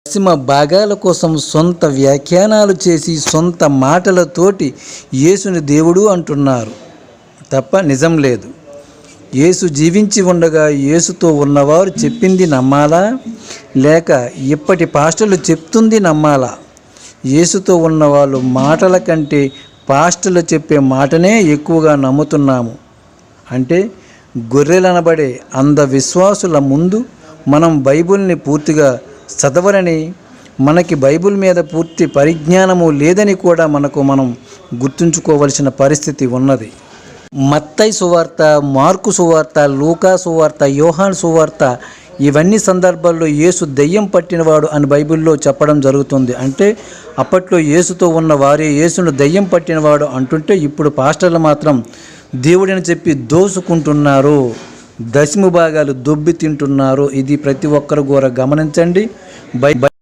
దశమ భాగాల కోసం సొంత వ్యాఖ్యానాలు చేసి సొంత మాటలతోటి యేసుని దేవుడు అంటున్నారు తప్ప నిజం లేదు. యేసు జీవించి ఉండగా యేసుతో ఉన్నవారు చెప్పింది నమ్మాలా, లేక ఇప్పటి పాస్టర్లు చెప్తుంది నమ్మాలా? యేసుతో ఉన్నవాళ్ళు మాటల కంటే పాస్టర్లు చెప్పే మాటనే ఎక్కువగా నమ్ముతున్నాము. అంటే గొర్రెలనబడే అంధవిశ్వాసుల ముందు మనం బైబిల్ని పూర్తిగా చదవరని, మనకి బైబిల్ మీద పూర్తి పరిజ్ఞానము లేదని కూడా మనం గుర్తుంచుకోవలసిన పరిస్థితి ఉన్నది. మత్తయి సువార్త, మార్కు సువార్త, లూకా సువార్త, యోహాను సువార్త ఇవన్నీ సందర్భాల్లో యేసు దెయ్యం పట్టినవాడు అని బైబిల్లో చెప్పడం జరుగుతుంది. అంటే అప్పట్లో యేసుతో ఉన్న వారే యేసును దెయ్యం పట్టినవాడు అంటుంటే, ఇప్పుడు పాస్టర్లు మాత్రం దేవుడిని చెప్పి దోసుకుంటున్నారు, దశమ భాగాలు దొబ్బి తింటున్నారు. ఇది ప్రతి ఒక్కరు కూడా గమనించండి.